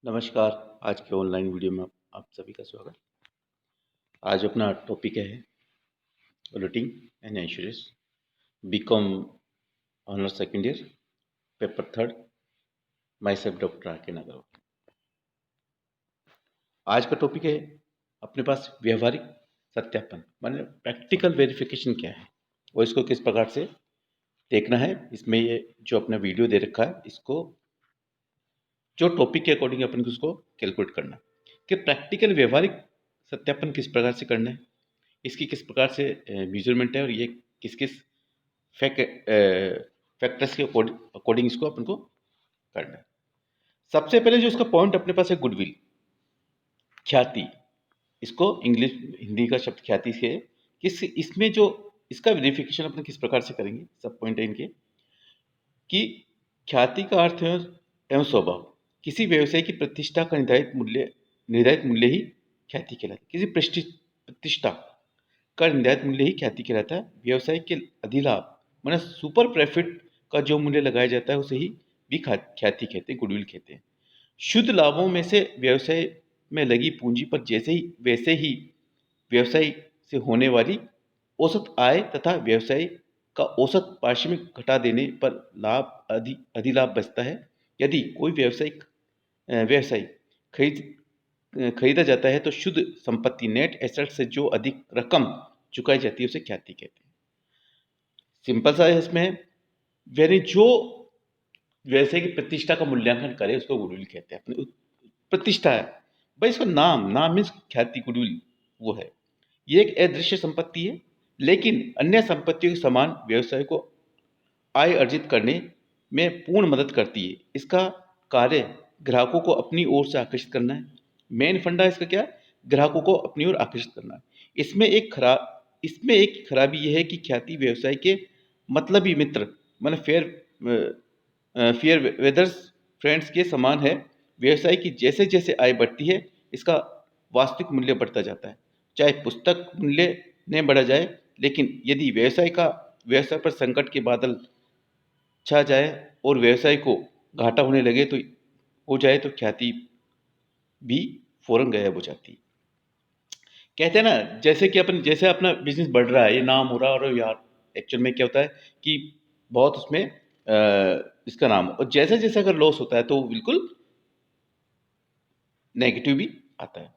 नमस्कार। आज के ऑनलाइन वीडियो में आप सभी का स्वागत। आज अपना टॉपिक है auditing and insurance, BCom honour second year, paper third, myself doctor R K Nagarkar. आज का टॉपिक है अपने पास व्यवहारिक सत्यापन, माने प्रैक्टिकल वेरिफिकेशन क्या है और इसको किस प्रकार से देखना है। इसमें ये जो अपना वीडियो दे रखा है, इसको जो टॉपिक के अकॉर्डिंग अपन को उसको कैलकुलेट करना है कि प्रैक्टिकल व्यवहारिक सत्यापन किस प्रकार से करना है, इसकी किस प्रकार से मेजरमेंट है और ये किस किस फैक्टर्स के अकॉर्डिंग इसको अपन को करना है। सबसे पहले जो इसका पॉइंट अपने पास है गुडविल, ख्याति। इसको इंग्लिश हिंदी का शब्द ख्याति से है। किस इसमें जो इसका वेरिफिकेशन अपन किस प्रकार से करेंगे, सब पॉइंट है इनके कि ख्याति का अर्थ है एवं स्वभाव। किसी व्यवसाय की प्रतिष्ठा का निर्धारित मूल्य ही ख्याति कहलाता है। किसी प्रतिष्ठा का निर्धारित मूल्य ही ख्याति कहलाता है। व्यवसाय के अधिलाभ माने सुपर प्रॉफिट का जो मूल्य लगाया जाता है उसे ही भी ख्याति कहते हैं, गुडविल कहते हैं। शुद्ध लाभों में से व्यवसाय में लगी पूंजी पर वैसे ही व्यवसाय से होने वाली औसत आय तथा व्यवसाय का औसत पारिश्रमिक घटा देने पर अधिलाभ बचता है। यदि कोई व्यवसाय खरीदा जाता है तो शुद्ध संपत्ति नेट एसेट से जो अधिक रकम चुकाई जाती है उसे ख्याति कहते हैं। सिंपल सा है इसमें, यानी जो व्यवसाय की प्रतिष्ठा का मूल्यांकन करे उसको गुडविल कहते हैं। अपनी प्रतिष्ठा है भाई, इसका नाम मीन्स ख्याति, गुडविल वो है। ये एक अदृश्य संपत्ति है, लेकिन अन्य संपत्तियों के समान व्यवसाय को आय अर्जित करने में पूर्ण मदद करती है। इसका कार्य ग्राहकों को अपनी ओर से आकर्षित करना है। मेन फंडा इसका क्या है? ग्राहकों को अपनी ओर आकर्षित करना है। इसमें एक खराबी यह है कि ख्याति व्यवसाय के मतलबी मित्र माने फेयर वेदर्स फ्रेंड्स के समान है। व्यवसाय की जैसे जैसे आय बढ़ती है इसका वास्तविक मूल्य बढ़ता जाता है, चाहे पुस्तक मूल्य न बढ़ा जाए। लेकिन यदि व्यवसाय पर संकट के बादल छा जाए और व्यवसाय को घाटा होने लगे तो ख्याति भी फौरन गायब हो जाती है। कहते हैं ना, जैसे अपना बिजनेस बढ़ रहा है, ये नाम हो रहा है, और यार एक्चुअल में क्या होता है कि बहुत उसमें इसका नाम, और जैसे जैसे अगर लॉस होता है तो बिल्कुल नेगेटिव भी आता है।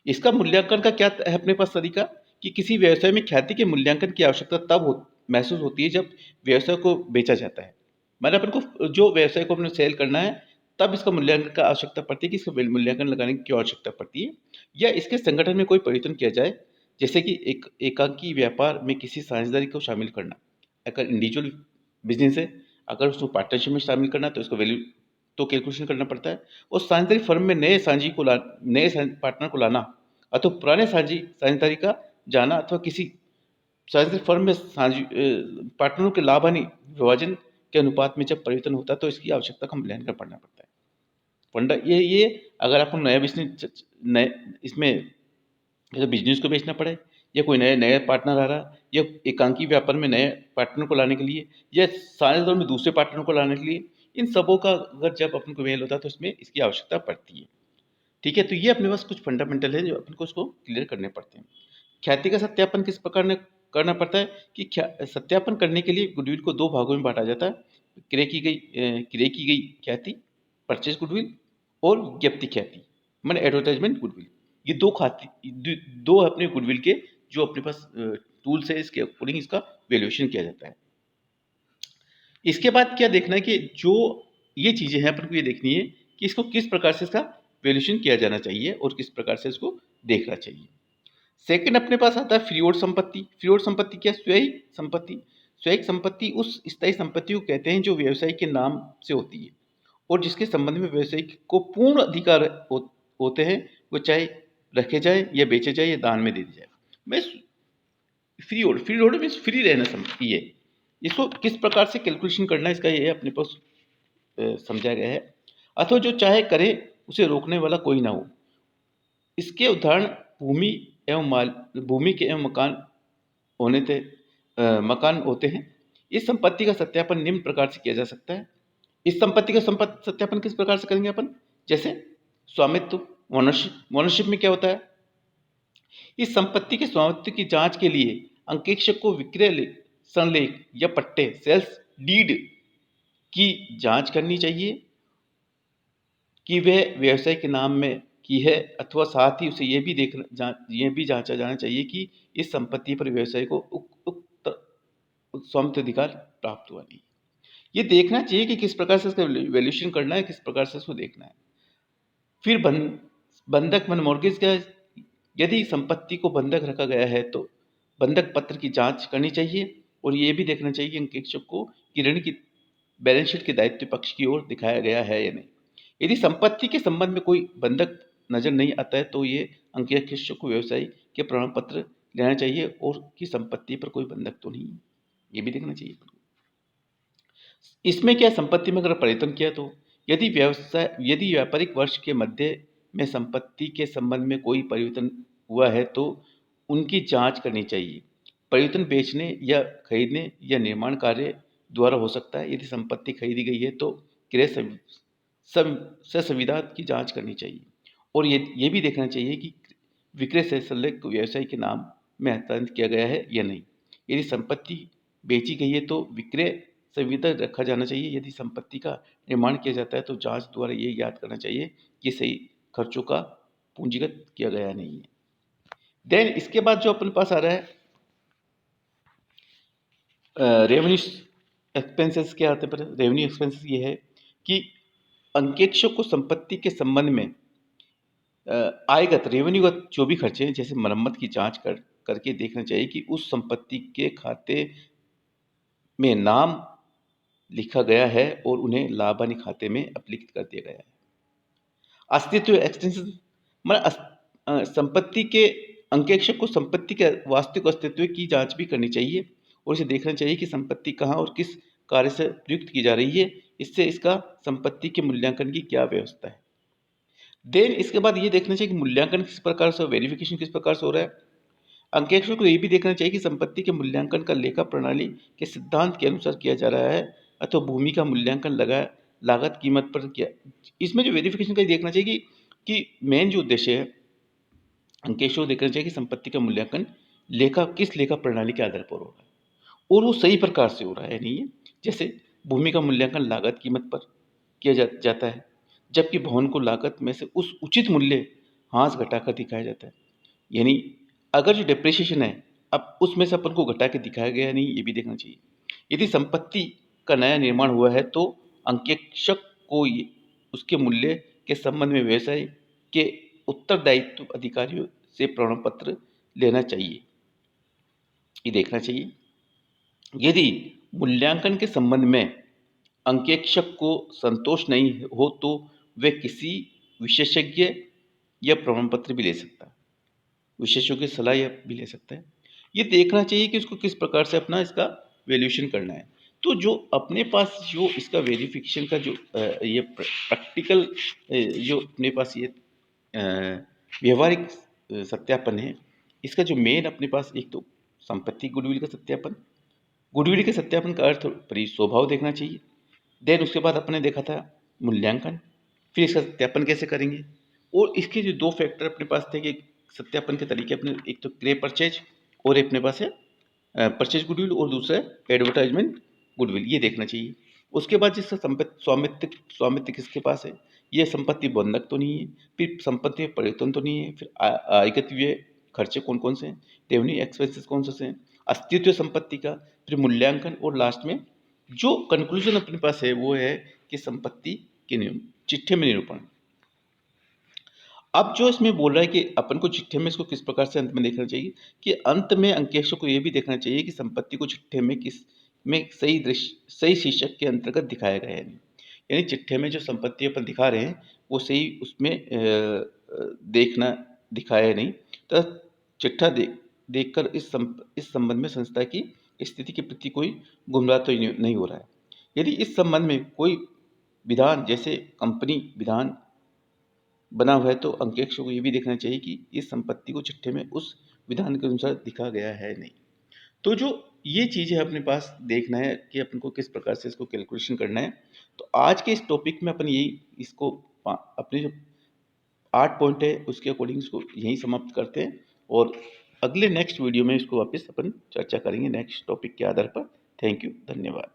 इसका मूल्यांकन का क्या है अपने पास तरीका कि किसी व्यवसाय में ख्याति के मूल्यांकन की आवश्यकता महसूस होती है जब व्यवसाय को बेचा जाता है। मैंने अपन को जो व्यवसाय को अपने सेल करना है तब इसका मूल्यांकन का आवश्यकता पड़ती है कि इसका मूल्यांकन लगाने की क्यों आवश्यकता पड़ती है, या इसके संगठन में कोई परिवर्तन किया जाए, जैसे कि एकांकी व्यापार में किसी साझेदारी को शामिल करना। अगर इंडिविजुअल बिजनेस है, अगर उसको पार्टनरशिप में शामिल करना तो उसको वैल्यू तो कैलकुलेशन करना पड़ता है। और साझेदारी फर्म में नए पार्टनर को लाना अथवा पुराने साझेदारी का जाना, अथवा किसी साझेदारी फर्म में पार्टनरों के लाभ हानि विभाजन के अनुपात में जब परिवर्तन होता है तो इसकी आवश्यकता का मूल्यांकन पड़ना पड़ता है। फंडा ये अगर आपको नया बिजनेस नए इसमें जैसे बिजनेस को बेचना पड़े, या कोई नया पार्टनर आ रहा, या एकांकी व्यापार में नए पार्टनर को लाने के लिए, या साझेदार में दूसरे पार्टनर को लाने के लिए, इन सबों का अगर जब अपन को मेल होता है तो इसमें इसकी आवश्यकता पड़ती है। ठीक है, तो ये अपने पास कुछ फंडामेंटल है जो अपन को उसको क्लियर करने पड़ते हैं। ख्याति का सत्यापन किस प्रकार ने करना पड़ता है कि सत्यापन करने के लिए गुडविल को दो भागों में बांटा जाता है। क्रय की गई ख्याति, परचेज गुडविल, और ज्ञप्ति ख्याति माने एडवर्टाइजमेंट गुडविल। ये दो अपने गुडविल के जो अपने पास टूल्स है, इसके अकॉर्डिंग इसका वैल्यूएशन किया जाता है। इसके बाद क्या देखना है कि जो ये चीज़ें हैं अपन को ये देखनी है कि इसको किस प्रकार से इसका वैल्यूएशन किया जाना चाहिए और किस प्रकार से इसको देखना चाहिए। सेकंड अपने पास आता है फ्रीहोल्ड संपत्ति। फ्रीहोल्ड संपत्ति क्या? स्वैहिक संपत्ति। स्वैहिक संपत्ति उस स्थायी संपत्ति को कहते हैं जो व्यवसाय के नाम से होती है और जिसके संबंध में व्यवसायी को पूर्ण अधिकार होते हैं, वो चाहे रखे जाए या बेचे जाए या दान में दे दी जाए। मैं फ्रीहोल्ड मीन्स फ्री रहना संपत्ति है। इसको किस प्रकार से कैलकुलेशन करना है इसका ये अपने पास समझा गया है। अथवा जो चाहे करे उसे रोकने वाला कोई ना हो। इसके उदाहरण भूमि के एवं मकान होते हैं। इस संपत्ति का सत्यापन निम्न प्रकार से किया जा सकता है। इस संपत्ति का सत्यापन किस प्रकार से करेंगे अपन? जैसे स्वामित्व, ओनरशिप। ओनरशिप में क्या होता है, इस संपत्ति के स्वामित्व की जांच के लिए अंकेक्षक को विक्रय संलेख या पट्टे सेल्स डीड की जांच करनी चाहिए कि वह व्यवसाय के नाम में की है, अथवा साथ ही उसे यह भी जांचा जाना चाहिए कि इस संपत्ति पर व्यवसाय को उक्त स्वामित्व अधिकार प्राप्त हुआ नहीं। ये देखना चाहिए कि किस प्रकार से इसका वैल्यूएशन करना है, किस प्रकार से इसको देखना है। फिर बंधक मन मॉर्गेज का, यदि संपत्ति को बंधक रखा गया है तो बंधक पत्र की जांच करनी चाहिए और ये भी देखना चाहिए कि अंकेक्षक को कि ऋण की बैलेंस शीट के दायित्व पक्ष की ओर दिखाया गया है या नहीं। यदि संपत्ति के संबंध में कोई बंधक नजर नहीं आता है तो ये अंकेक्षक को व्यवसाय के प्रमाण पत्र लेना चाहिए और कि संपत्ति पर कोई बंधक तो नहीं है, ये भी देखना चाहिए। इसमें क्या, संपत्ति में अगर परिवर्तन किया तो यदि व्यापारिक वर्ष के मध्य में संपत्ति के संबंध में कोई परिवर्तन हुआ है तो उनकी जांच करनी चाहिए। परिवर्तन बेचने या खरीदने या निर्माण कार्य द्वारा हो सकता है। यदि संपत्ति खरीदी गई है तो क्रय संविदा की जांच करनी चाहिए और ये भी देखना चाहिए कि विक्रय से संलग्न व्यवसाय के नाम में हस्तांतरित किया गया है या नहीं। यदि संपत्ति बेची गई है तो विक्रय संविदा रखा जाना चाहिए। यदि संपत्ति का निर्माण किया जाता है तो जांच द्वारा ये याद करना चाहिए कि सही खर्चों का पूंजीगत किया गया नहीं है। देन इसके बाद जो अपने पास आ रहा है रेवेन्यू एक्सपेंसेस, क्या आते हैं? रेवेन्यू एक्सपेंसेस ये है कि अंकेक्षक को संपत्ति के संबंध में आयगत रेवेन्यूगत जो भी खर्चे हैं, जैसे मरम्मत की जांच करके देखना चाहिए कि उस संपत्ति के खाते में नाम लिखा गया है और उन्हें लाभ हानि खाते में अपलिखित कर दिया गया है। अस्तित्व एक्सटेंशन, मतलब संपत्ति के अंकेक्षक को संपत्ति के वास्तविक अस्तित्व की जांच भी करनी चाहिए और इसे देखना चाहिए कि संपत्ति कहाँ और किस कार्य से प्रयुक्त की जा रही है। इससे इसका संपत्ति के मूल्यांकन की क्या व्यवस्था है। देन इसके बाद ये देखना चाहिए कि मूल्यांकन किस प्रकार से, वेरिफिकेशन किस प्रकार से हो रहा है। अंकेक्षक को ये भी देखना चाहिए कि संपत्ति के मूल्यांकन का लेखा प्रणाली के सिद्धांत के अनुसार किया जा रहा है अथवा भूमि का मूल्यांकन लागत कीमत पर किया। इसमें जो वेरिफिकेशन का देखना चाहिए कि मेन जो उद्देश्य है, अंकेक्षक को देखना चाहिए कि संपत्ति का मूल्यांकन किस लेखा प्रणाली के आधार पर हो रहा है और वो सही प्रकार से हो रहा है नहीं है। जैसे भूमि का मूल्यांकन लागत कीमत पर किया जाता है, जबकि भवन को लागत में से उस उचित मूल्य हाँस घटाकर दिखाया जाता है। यानी अगर जो डेप्रिसिएशन है अब उसमें से अपन को घटा के दिखाया गया नहीं, ये भी देखना चाहिए। यदि संपत्ति का नया निर्माण हुआ है तो अंकेक्षक को उसके मूल्य के संबंध में व्यवसाय के उत्तरदायित्व अधिकारियों से प्रमाण पत्र लेना चाहिए, ये देखना चाहिए। यदि मूल्यांकन के संबंध में अंकेक्षक को संतोष नहीं हो तो वे किसी विशेषज्ञ या प्रमाण पत्र भी ले सकता है, विशेषज्ञों की सलाह या भी ले सकता है। ये देखना चाहिए कि उसको किस प्रकार से अपना इसका वैल्यूएशन करना है। तो जो अपने पास जो इसका वेरिफिकेशन का जो ये प्रैक्टिकल जो अपने पास ये व्यवहारिक सत्यापन है, इसका जो मेन अपने पास एक तो संपत्ति गुडविल का सत्यापन, गुडविल के सत्यापन का अर्थ स्वभाव देखना चाहिए। देन उसके बाद अपने देखा था मूल्यांकन, फिर इसका सत्यापन कैसे करेंगे और इसके जो दो फैक्टर अपने पास थे कि सत्यापन के तरीके अपने, एक तो क्रय परचेज और अपने पास है परचेज गुडविल और दूसरा है एडवर्टाइजमेंट गुडविल, ये देखना चाहिए। उसके बाद जिसका स्वामित्व किसके पास है, ये संपत्ति बंधक तो नहीं है, फिर संपत्ति में परिवर्तन तो नहीं है, फिर आयगत व्यय खर्चे कौन कौन से हैं, रेवेन्यू एक्सपेंसेस कौन से हैं, अस्तित्व संपत्ति का, फिर मूल्यांकन और लास्ट में जो कंक्लूजन अपने पास है वो है कि संपत्ति के चिट्ठे में निरूपण। अब जो इसमें बोल रहा है कि अपन को चिट्ठे में इसको किस प्रकार से अंत में देखना चाहिए कि अंत में अंकेक्षक को ये भी देखना चाहिए कि संपत्ति को चिट्ठे में सही शीर्षक के अंतर्गत दिखाया गया है। यानी चिट्ठे में जो संपत्ति अपन दिखा रहे हैं वो सही उसमें दिखाया नहीं, तो चिट्ठा देखकर इस संबंध में संस्था की स्थिति के प्रति कोई गुमराह तो नहीं हो रहा है। यदि इस संबंध में कोई विधान जैसे कंपनी विधान बना हुआ है तो अंकेक्षक को ये भी देखना चाहिए कि इस संपत्ति को चिट्ठे में उस विधान के अनुसार दिखा गया है नहीं। तो जो ये चीज़ है अपने पास देखना है कि अपन को किस प्रकार से इसको कैलकुलेशन करना है। तो आज के इस टॉपिक में अपन यही इसको अपने जो 8 पॉइंट है, उसके अकॉर्डिंग इसको यहीं समाप्त करते हैं और अगले नेक्स्ट वीडियो में इसको वापस अपन चर्चा करेंगे नेक्स्ट टॉपिक के आधार पर। थैंक यू, धन्यवाद।